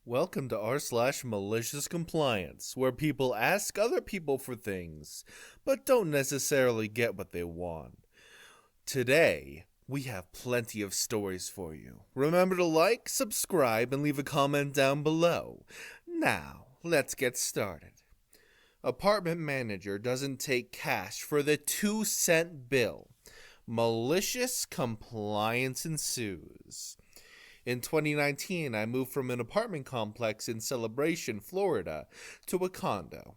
Welcome to r/malicious compliance, where people ask other people for things, but don't necessarily get what they want. Today, we have plenty of stories for you. Remember to like, subscribe, and leave a comment down below. Now, let's get started. Apartment manager doesn't take cash for the 2-cent bill. Malicious compliance ensues. In 2019, I moved from an apartment complex in Celebration, Florida, to a condo.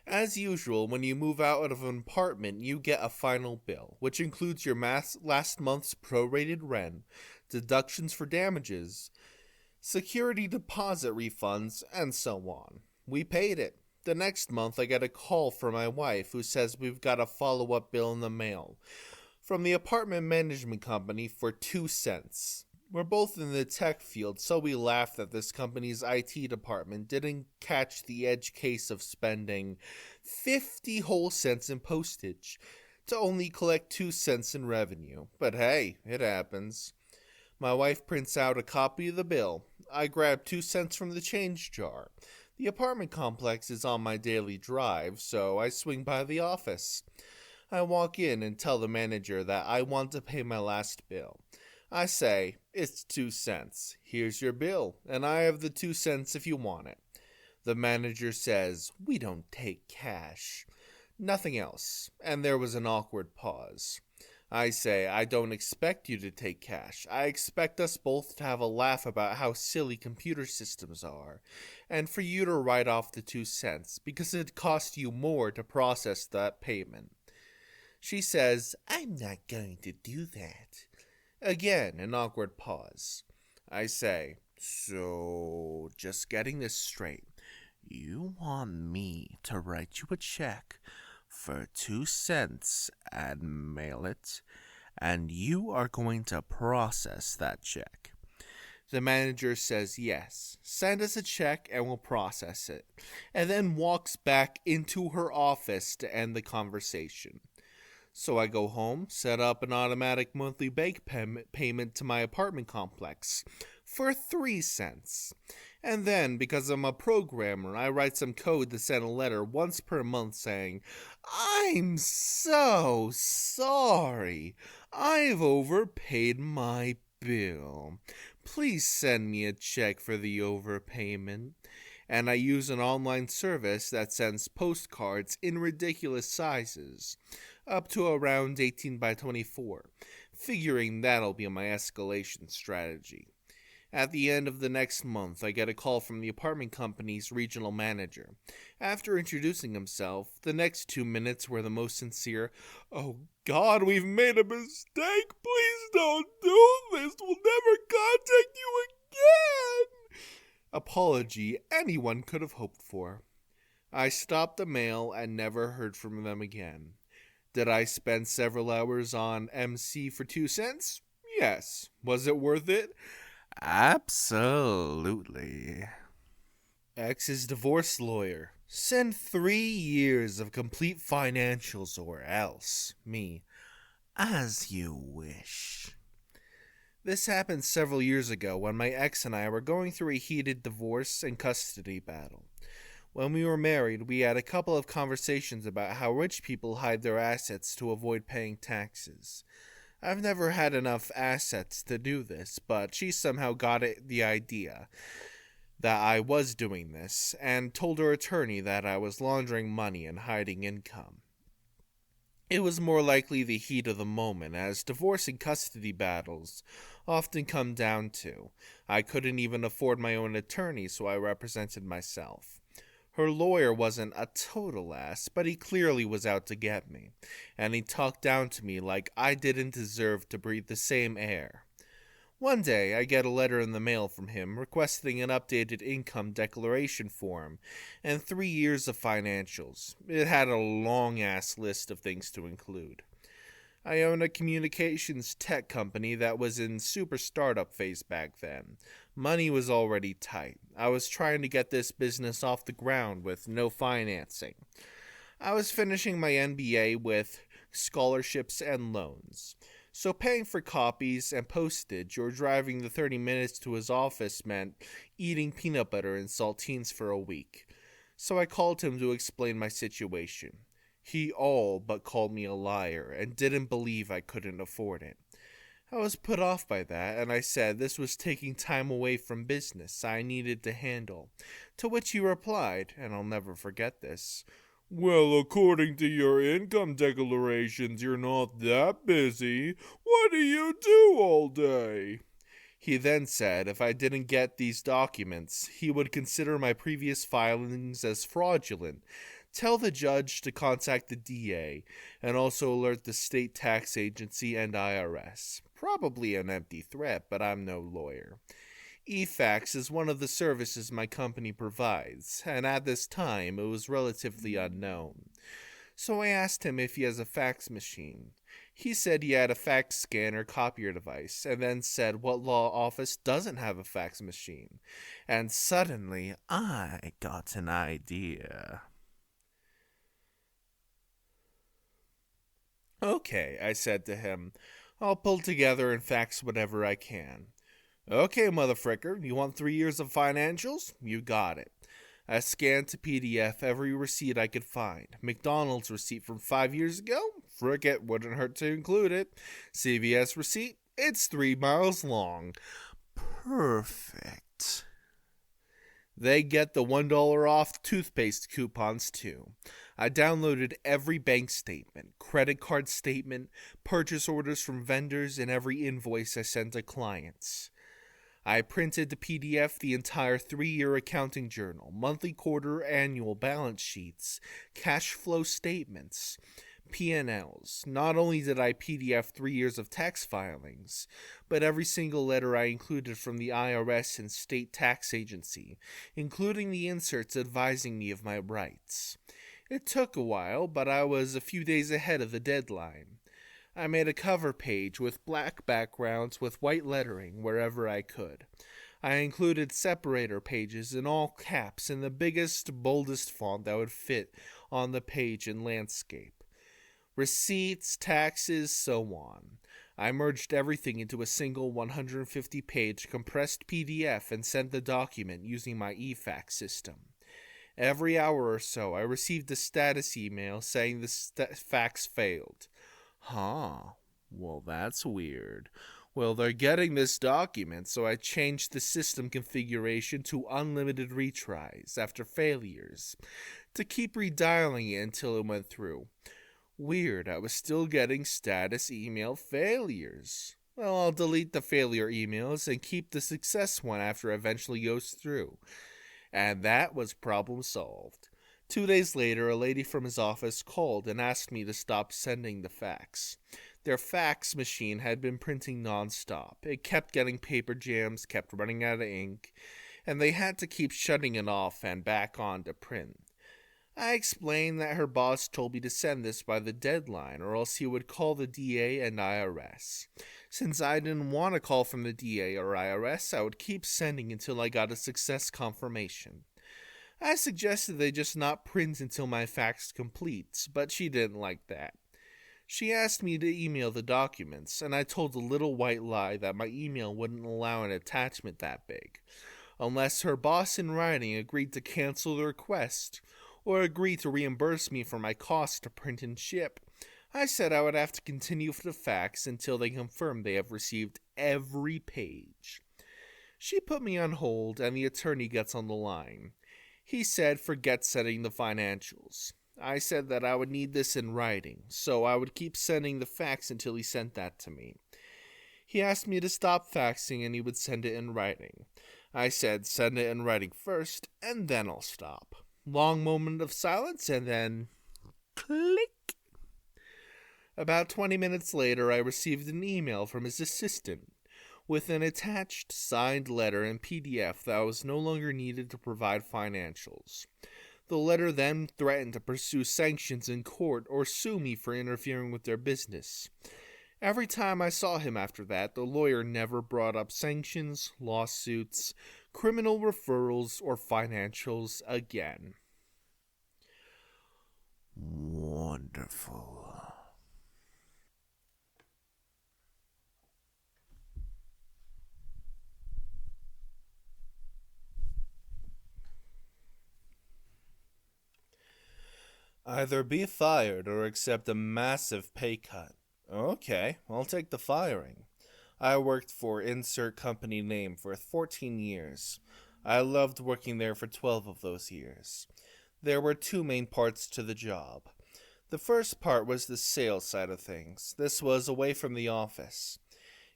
As usual, when you move out of an apartment, you get a final bill, which includes your last month's prorated rent, deductions for damages, security deposit refunds, and so on. We paid it. The next month, I get a call from my wife who says we've got a follow-up bill in the mail from the apartment management company for 2 cents. We're both in the tech field, so we laughed that this company's IT department didn't catch the edge case of spending 50 whole cents in postage to only collect 2 cents in revenue. But hey, it happens. My wife prints out a copy of the bill. I grab 2 cents from the change jar. The apartment complex is on my daily drive, so I swing by the office. I walk in and tell the manager that I want to pay my last bill. I say, it's 2 cents. Here's your bill, and I have the 2 cents if you want it. The manager says, we don't take cash. Nothing else, and there was an awkward pause. I say, I don't expect you to take cash. I expect us both to have a laugh about how silly computer systems are, and for you to write off the 2 cents, because it cost you more to process that payment. She says, I'm not going to do that. Again, an awkward pause. I say, so, just getting this straight, you want me to write you a check for 2 cents and mail it, and you are going to process that check? The manager says yes, send us a check and we'll process it, and then walks back into her office to end the conversation. So I go home, set up an automatic monthly bank payment to my apartment complex for 3 cents. And then, because I'm a programmer, I write some code to send a letter once per month saying, I'm so sorry. I've overpaid my bill. Please send me a check for the overpayment. And I use an online service that sends postcards in ridiculous sizes, up to around 18 by 24, figuring that'll be my escalation strategy. At the end of the next month, I get a call from the apartment company's regional manager. After introducing himself, the next 2 minutes were the most sincere, oh God, we've made a mistake, please don't do this, we'll never contact you again, apology anyone could have hoped for. I stopped the mail and never heard from them again. Did I spend several hours on MC for 2 cents? Yes. Was it worth it? Absolutely. Ex's divorce lawyer. Send 3 years of complete financials or else. Me. As you wish. This happened several years ago when my ex and I were going through a heated divorce and custody battle. When we were married, we had a couple of conversations about how rich people hide their assets to avoid paying taxes. I've never had enough assets to do this, but she somehow got the idea that I was doing this, and told her attorney that I was laundering money and hiding income. It was more likely the heat of the moment, as divorce and custody battles often come down to. I couldn't even afford my own attorney, so I represented myself. Her lawyer wasn't a total ass, but he clearly was out to get me, and he talked down to me like I didn't deserve to breathe the same air. One day, I get a letter in the mail from him requesting an updated income declaration form and 3 years of financials. It had a long-ass list of things to include. I own a communications tech company that was in super startup phase back then. Money was already tight. I was trying to get this business off the ground with no financing. I was finishing my MBA with scholarships and loans. So paying for copies and postage or driving the 30 minutes to his office meant eating peanut butter and saltines for a week. So I called him to explain my situation. He all but called me a liar and didn't believe I couldn't afford it. I was put off by that, and I said this was taking time away from business I needed to handle. To which he replied, and I'll never forget this, "Well, according to your income declarations, you're not that busy. What do you do all day?" He then said if I didn't get these documents, he would consider my previous filings as fraudulent, tell the judge to contact the DA, and also alert the state tax agency and IRS. Probably an empty threat, but I'm no lawyer. eFax is one of the services my company provides, and at this time it was relatively unknown. So I asked him if he has a fax machine. He said he had a fax scanner copier device, and then said what law office doesn't have a fax machine. And suddenly, I got an idea. "Okay," I said to him. "I'll pull together and fax whatever I can." "Okay, motherfricker, you want 3 years of financials? You got it." I scanned to PDF every receipt I could find. McDonald's receipt from 5 years ago? Frick it, wouldn't hurt to include it. CVS receipt? It's 3 miles long. Perfect. They get the $1 off toothpaste coupons too. I downloaded every bank statement, credit card statement, purchase orders from vendors, and every invoice I sent to clients. I printed to PDF the entire 3-year accounting journal, monthly, quarter, annual balance sheets, cash flow statements, P&Ls. Not only did I PDF 3 years of tax filings, but every single letter I included from the IRS and state tax agency, including the inserts advising me of my rights. It took a while, but I was a few days ahead of the deadline. I made a cover page with black backgrounds with white lettering wherever I could. I included separator pages in all caps in the biggest, boldest font that would fit on the page in landscape. Receipts, taxes, so on. I merged everything into a single 150-page compressed PDF and sent the document using my eFax system. Every hour or so, I received a status email saying the fax failed. Well, that's weird. Well, they're getting this document, so I changed the system configuration to unlimited retries after failures to keep redialing it until it went through. Weird, I was still getting status email failures. Well, I'll delete the failure emails and keep the success one after it eventually goes through. And that was problem solved. 2 days later, a lady from his office called and asked me to stop sending the fax. Their fax machine had been printing non-stop. It kept getting paper jams, kept running out of ink, and they had to keep shutting it off and back on to print. I explained that her boss told me to send this by the deadline or else he would call the DA and IRS. Since I didn't want a call from the DA or IRS, I would keep sending until I got a success confirmation. I suggested they just not print until my fax completes, but she didn't like that. She asked me to email the documents, and I told a little white lie that my email wouldn't allow an attachment that big, unless her boss in writing agreed to cancel the request, or agree to reimburse me for my costs to print and ship. I said I would have to continue for the fax until they confirmed they have received every page. She put me on hold, and the attorney gets on the line. He said forget sending the financials. I said that I would need this in writing, so I would keep sending the fax until he sent that to me. He asked me to stop faxing and he would send it in writing. I said send it in writing first, and then I'll stop. Long moment of silence, and then click. About 20 minutes later, I received an email from his assistant with an attached signed letter in PDF that I was no longer needed to provide financials. The letter then threatened to pursue sanctions in court or sue me for interfering with their business. Every time I saw him after that, the lawyer never brought up sanctions, lawsuits, criminal referrals, or financials again. Wonderful. Either be fired or accept a massive pay cut. Okay, I'll take the firing. I worked for insert company name for 14 years. I loved working there for 12 of those years. There were two main parts to the job. The first part was the sales side of things. This was away from the office.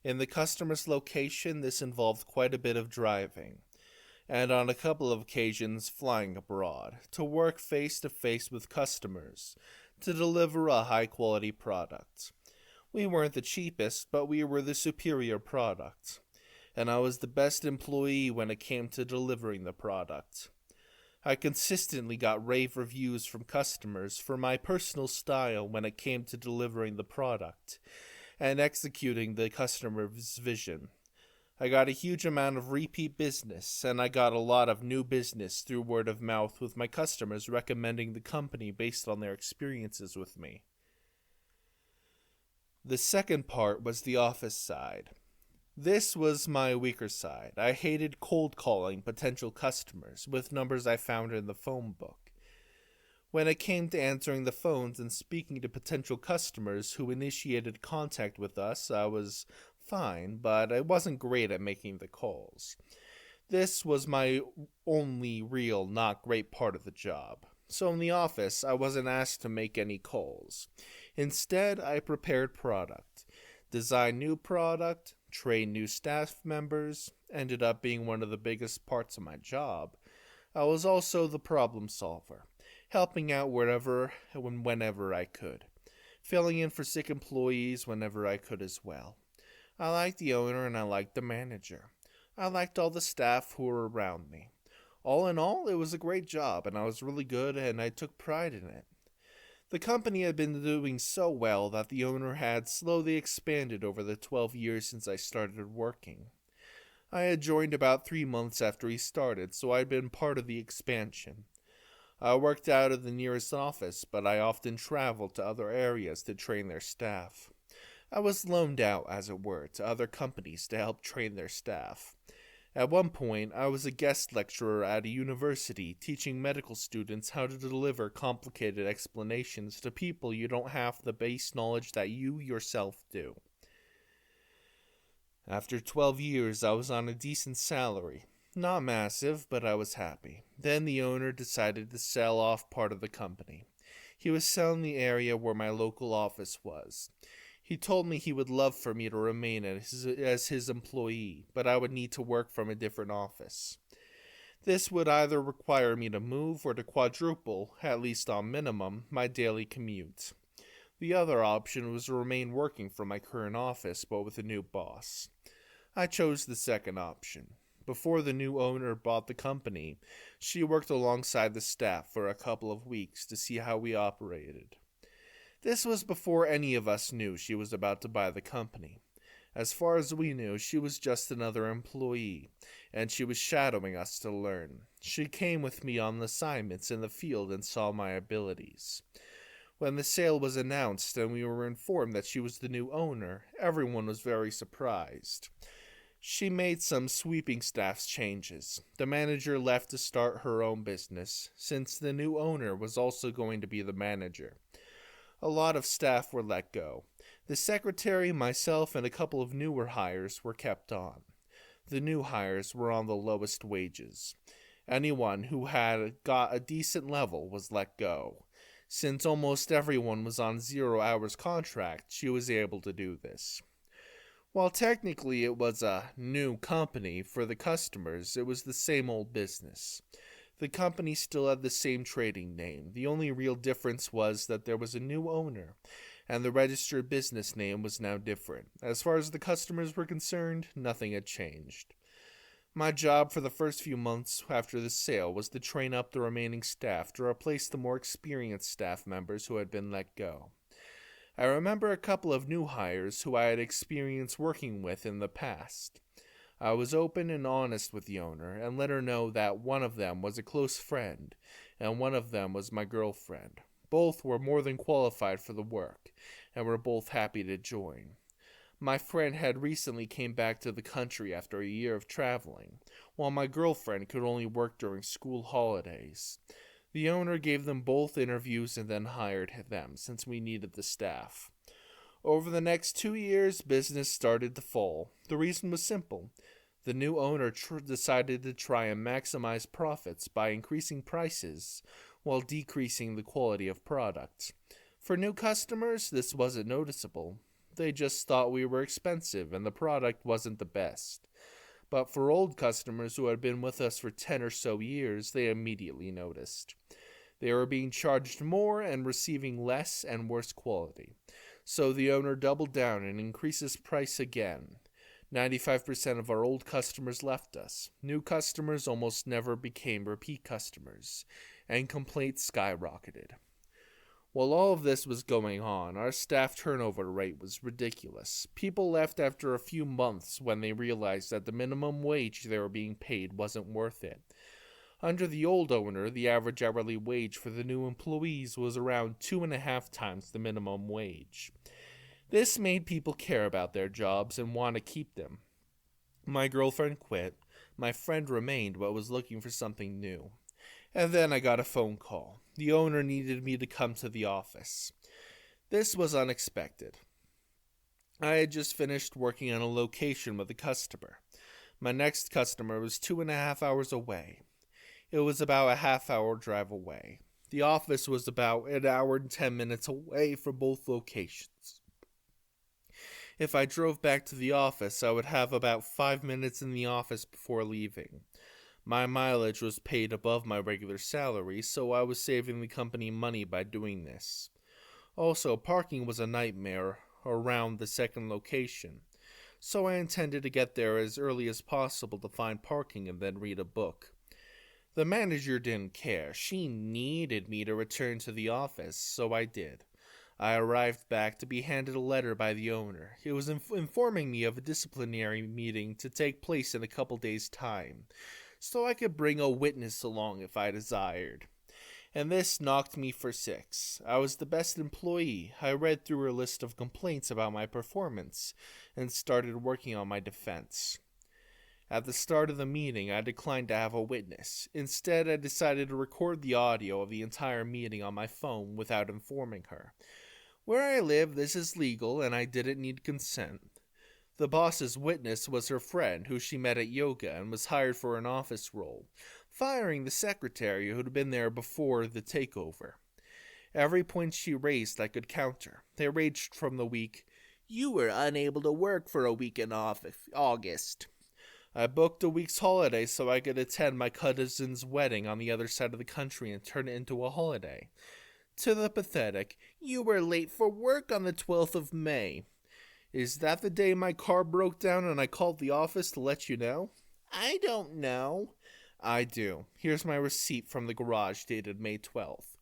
In the customer's location, this involved quite a bit of driving, and on a couple of occasions flying abroad, to work face to face with customers, to deliver a high quality product. We weren't the cheapest, but we were the superior product, and I was the best employee when it came to delivering the product. I consistently got rave reviews from customers for my personal style when it came to delivering the product and executing the customer's vision. I got a huge amount of repeat business, and I got a lot of new business through word of mouth, with my customers recommending the company based on their experiences with me. The second part was the office side. This was my weaker side. I hated cold calling potential customers with numbers I found in the phone book. When it came to answering the phones and speaking to potential customers who initiated contact with us, I was fine, but I wasn't great at making the calls. This was my only real not great part of the job. So in the office, I wasn't asked to make any calls. Instead, I prepared product, designed new product, trained new staff members, ended up being one of the biggest parts of my job. I was also the problem solver, helping out wherever and whenever I could, filling in for sick employees whenever I could as well. I liked the owner and I liked the manager. I liked all the staff who were around me. All in all, it was a great job and I was really good and I took pride in it. The company had been doing so well that the owner had slowly expanded over the 12 years since I started working. I had joined about 3 months after he started, so I had been part of the expansion. I worked out of the nearest office, but I often traveled to other areas to train their staff. I was loaned out, as it were, to other companies to help train their staff. At one point, I was a guest lecturer at a university teaching medical students how to deliver complicated explanations to people you don't have the base knowledge that you yourself do. After 12 years, I was on a decent salary. Not massive, but I was happy. Then the owner decided to sell off part of the company. He was selling the area where my local office was. He told me he would love for me to remain as his employee, but I would need to work from a different office. This would either require me to move or to quadruple, at least on minimum, my daily commute. The other option was to remain working from my current office, but with a new boss. I chose the second option. Before the new owner bought the company, she worked alongside the staff for a couple of weeks to see how we operated. This was before any of us knew she was about to buy the company. As far as we knew, she was just another employee, and she was shadowing us to learn. She came with me on assignments in the field and saw my abilities. When the sale was announced and we were informed that she was the new owner, everyone was very surprised. She made some sweeping staff changes. The manager left to start her own business, since the new owner was also going to be the manager. A lot of staff were let go. The secretary, myself, and a couple of newer hires were kept on. The new hires were on the lowest wages. Anyone who had got a decent level was let go. Since almost everyone was on 0 hours contract, she was able to do this. While technically it was a new company for the customers, it was the same old business. The company still had the same trading name. The only real difference was that there was a new owner, and the registered business name was now different. As far as the customers were concerned, nothing had changed. My job for the first few months after the sale was to train up the remaining staff to replace the more experienced staff members who had been let go. I remember a couple of new hires who I had experience working with in the past. I was open and honest with the owner and let her know that one of them was a close friend and one of them was my girlfriend. Both were more than qualified for the work and were both happy to join. My friend had recently came back to the country after a year of traveling, while my girlfriend could only work during school holidays. The owner gave them both interviews and then hired them since we needed the staff. Over the next 2 years, business started to fall. The reason was simple. The new owner decided to try and maximize profits by increasing prices while decreasing the quality of products. For new customers, this wasn't noticeable. They just thought we were expensive and the product wasn't the best. But for old customers who had been with us for 10 or so years, they immediately noticed. They were being charged more and receiving less and worse quality. So the owner doubled down and increased his price again. 95% of our old customers left us. New customers almost never became repeat customers, and complaints skyrocketed. While all of this was going on, our staff turnover rate was ridiculous. People left after a few months when they realized that the minimum wage they were being paid wasn't worth it. Under the old owner, the average hourly wage for the new employees was around 2.5 times the minimum wage. This made people care about their jobs and want to keep them. My girlfriend quit. My friend remained but was looking for something new. And then I got a phone call. The owner needed me to come to the office. This was unexpected. I had just finished working on a location with a customer. My next customer was 2.5 hours away. It was about a half-hour drive away. The office was about an hour and 10 minutes away from both locations. If I drove back to the office, I would have about 5 minutes in the office before leaving. My mileage was paid above my regular salary, so I was saving the company money by doing this. Also, parking was a nightmare around the second location, so I intended to get there as early as possible to find parking and then read a book. The manager didn't care. She needed me to return to the office, so I did. I arrived back to be handed a letter by the owner. It was informing me of a disciplinary meeting to take place in a couple days' time, so I could bring a witness along if I desired. And this knocked me for 6. I was the best employee. I read through her list of complaints about my performance and started working on my defense. At the start of the meeting, I declined to have a witness. Instead, I decided to record the audio of the entire meeting on my phone without informing her. Where I live, this is legal, and I didn't need consent. The boss's witness was her friend, who she met at yoga and was hired for an office role, firing the secretary who'd been there before the takeover. Every point she raised I could counter. They ranged from the week, "You were unable to work for a week in August." I booked a week's holiday so I could attend my cousin's wedding on the other side of the country and turn it into a holiday. To the pathetic, "You were late for work on the 12th of May. Is that the day my car broke down and I called the office to let you know?" "I don't know." "I do. Here's my receipt from the garage dated May 12th.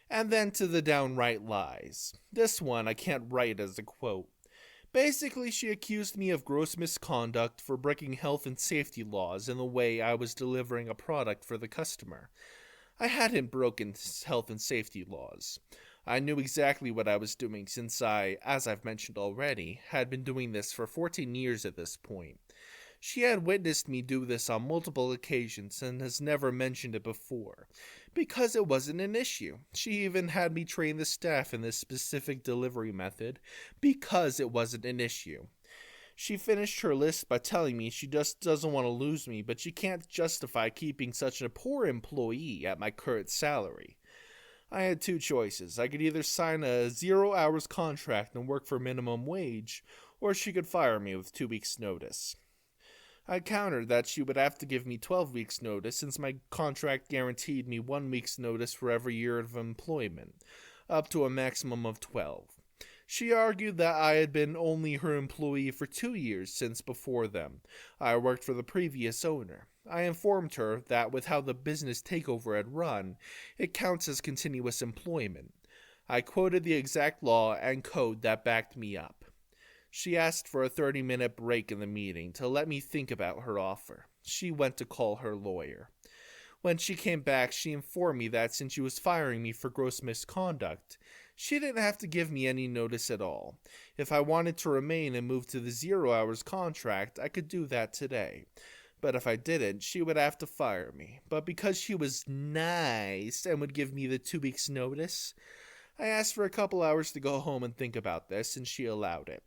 And then to the downright lies. This one I can't write as a quote. Basically, she accused me of gross misconduct for breaking health and safety laws in the way I was delivering a product for the customer. I hadn't broken health and safety laws. I knew exactly what I was doing since I, as I've mentioned already, had been doing this for 14 years at this point. She had witnessed me do this on multiple occasions and has never mentioned it before, because it wasn't an issue. She even had me train the staff in this specific delivery method, because it wasn't an issue. She finished her list by telling me she just doesn't want to lose me, but she can't justify keeping such a poor employee at my current salary. I had 2 choices. I could either sign a 0 hours contract and work for minimum wage, or she could fire me with 2 weeks' notice. I countered that she would have to give me 12 weeks' notice since my contract guaranteed me 1 week's notice for every year of employment, up to a maximum of 12. She argued that I had been only her employee for 2 years since before them. I worked for the previous owner. I informed her that with how the business takeover had run, it counts as continuous employment. I quoted the exact law and code that backed me up. She asked for a 30-minute break in the meeting to let me think about her offer. She went to call her lawyer. When she came back, she informed me that since she was firing me for gross misconduct, she didn't have to give me any notice at all. If I wanted to remain and move to the 0 hours contract, I could do that today. But if I didn't, she would have to fire me. But because she was nice and would give me the 2 weeks notice, I asked for a couple hours to go home and think about this, and she allowed it.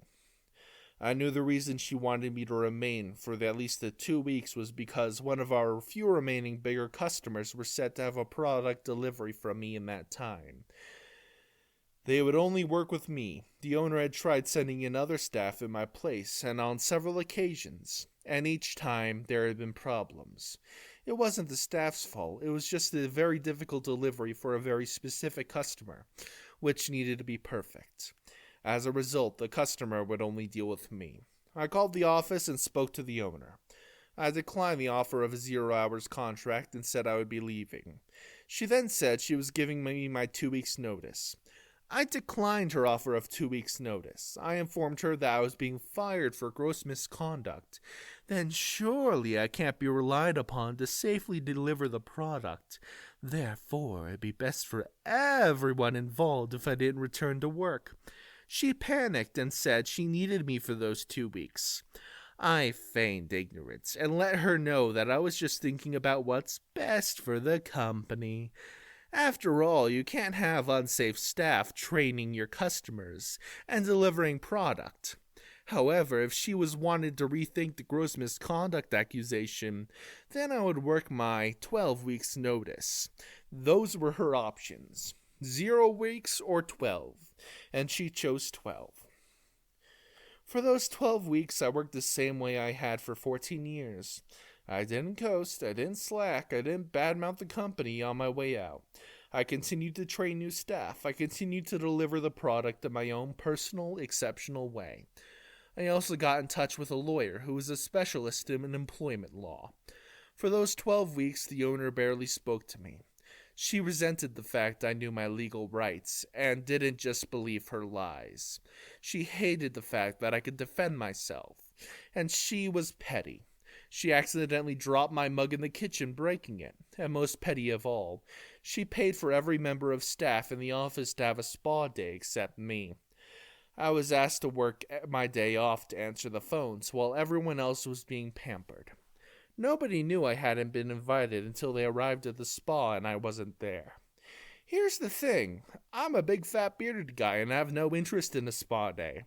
I knew the reason she wanted me to remain for at least the 2 weeks was because one of our few remaining bigger customers were set to have a product delivery from me in that time. They would only work with me. The owner had tried sending in other staff in my place, and on several occasions, and each time there had been problems. It wasn't the staff's fault, it was just a very difficult delivery for a very specific customer, which needed to be perfect. As a result, the customer would only deal with me. I called the office and spoke to the owner. I declined the offer of a 0 hours contract and said I would be leaving. She then said she was giving me my 2 weeks notice. I declined her offer of 2 weeks notice. I informed her that I was being fired for gross misconduct. Then surely I can't be relied upon to safely deliver the product. Therefore, it'd be best for everyone involved if I didn't return to work. She panicked and said she needed me for those 2 weeks. I feigned ignorance and let her know that I was just thinking about what's best for the company. After all, you can't have unsafe staff training your customers and delivering product. However, if she was wanted to rethink the gross misconduct accusation, then I would work my 12 weeks notice. Those were her options, 0 weeks or 12, and she chose 12. For those 12 weeks, I worked the same way I had for 14 years. I didn't coast, I didn't slack, I didn't badmouth the company on my way out. I continued to train new staff. I continued to deliver the product in my own personal, exceptional way. I also got in touch with a lawyer who was a specialist in employment law. For those 12 weeks, the owner barely spoke to me. She resented the fact I knew my legal rights and didn't just believe her lies. She hated the fact that I could defend myself, and she was petty. She accidentally dropped my mug in the kitchen, breaking it, and most petty of all, she paid for every member of staff in the office to have a spa day except me. I was asked to work my day off to answer the phones while everyone else was being pampered. Nobody knew I hadn't been invited until they arrived at the spa and I wasn't there. Here's the thing, I'm a big fat bearded guy and have no interest in a spa day.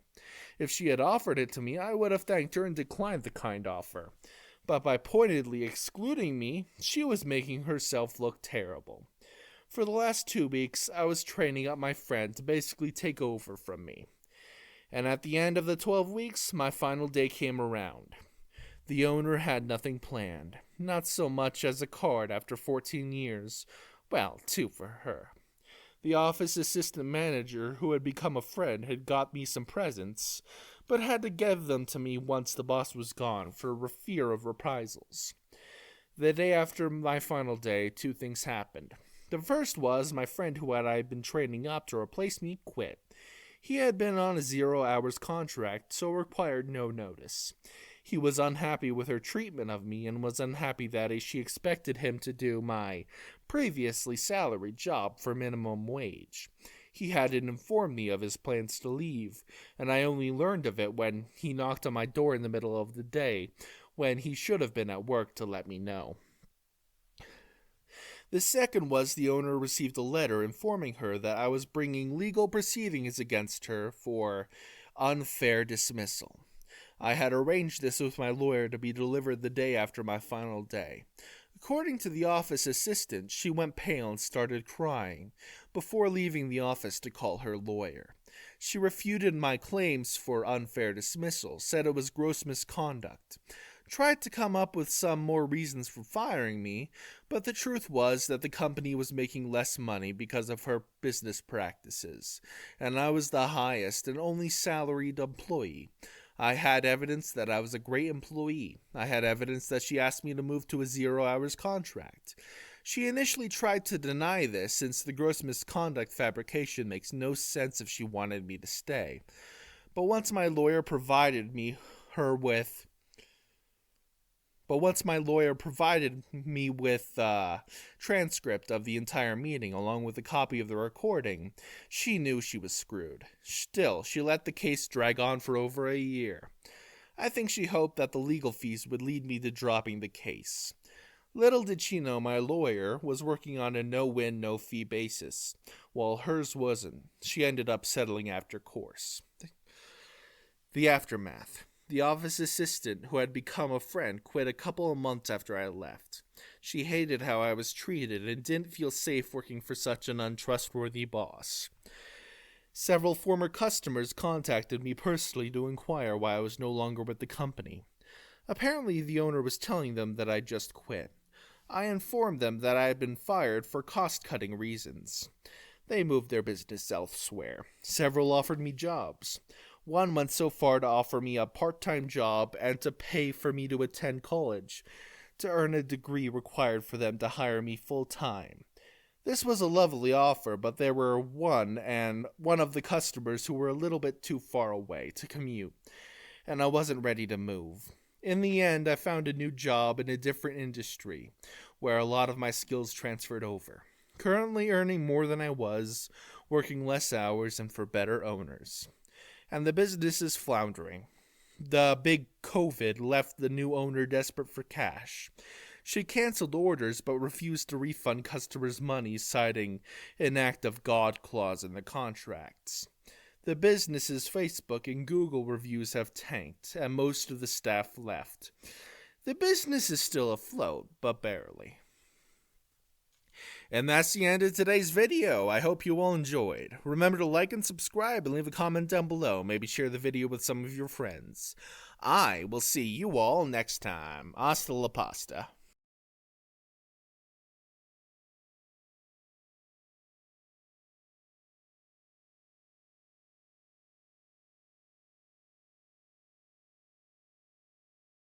If she had offered it to me, I would have thanked her and declined the kind offer. But by pointedly excluding me, she was making herself look terrible. For the last 2 weeks, I was training up my friend to basically take over from me. And at the end of the 12 weeks, my final day came around. The owner had nothing planned, not so much as a card after 14 years. Well, 2 for her. The office assistant manager, who had become a friend, had got me some presents, but had to give them to me once the boss was gone for fear of reprisals. The day after my final day, 2 things happened. The first was my friend who I had been training up to replace me quit. He had been on a 0 hours contract, so required no notice. He was unhappy with her treatment of me and was unhappy that she expected him to do my previously salaried job for minimum wage. He hadn't informed me of his plans to leave, and I only learned of it when he knocked on my door in the middle of the day, when he should have been at work to let me know. The second was the owner received a letter informing her that I was bringing legal proceedings against her for unfair dismissal. I had arranged this with my lawyer to be delivered the day after my final day. According to the office assistant, she went pale and started crying before leaving the office to call her lawyer. She refuted my claims for unfair dismissal, said it was gross misconduct, tried to come up with some more reasons for firing me, but the truth was that the company was making less money because of her business practices, and I was the highest and only salaried employee. I had evidence that I was a great employee. I had evidence that she asked me to move to a 0 hours contract. She initially tried to deny this, since the gross misconduct fabrication makes no sense if she wanted me to stay. But once my lawyer provided me with transcript of the entire meeting along with a copy of the recording, she knew she was screwed. Still, she let the case drag on for over a year. I think she hoped that the legal fees would lead me to dropping the case. Little did she know my lawyer was working on a no-win, no-fee basis, while hers wasn't. She ended up settling after course. The aftermath. The office assistant, who had become a friend, quit a couple of months after I left. She hated how I was treated and didn't feel safe working for such an untrustworthy boss. Several former customers contacted me personally to inquire why I was no longer with the company. Apparently, the owner was telling them that I just quit. I informed them that I had been fired for cost-cutting reasons. They moved their business elsewhere. Several offered me jobs. One went so far to offer me a part-time job and to pay for me to attend college, to earn a degree required for them to hire me full-time. This was a lovely offer, but there were one of the customers who were a little bit too far away to commute, and I wasn't ready to move. In the end, I found a new job in a different industry, where a lot of my skills transferred over. Currently earning more than I was, working less hours and for better owners. And the business is floundering. The big COVID left the new owner desperate for cash. She canceled orders but refused to refund customers' money, citing an act of God clause in the contracts. The business's Facebook and Google reviews have tanked, and most of the staff left. The business is still afloat, but barely. And that's the end of today's video. I hope you all enjoyed. Remember to like and subscribe and leave a comment down below. Maybe share the video with some of your friends. I will see you all next time. Hasta la pasta.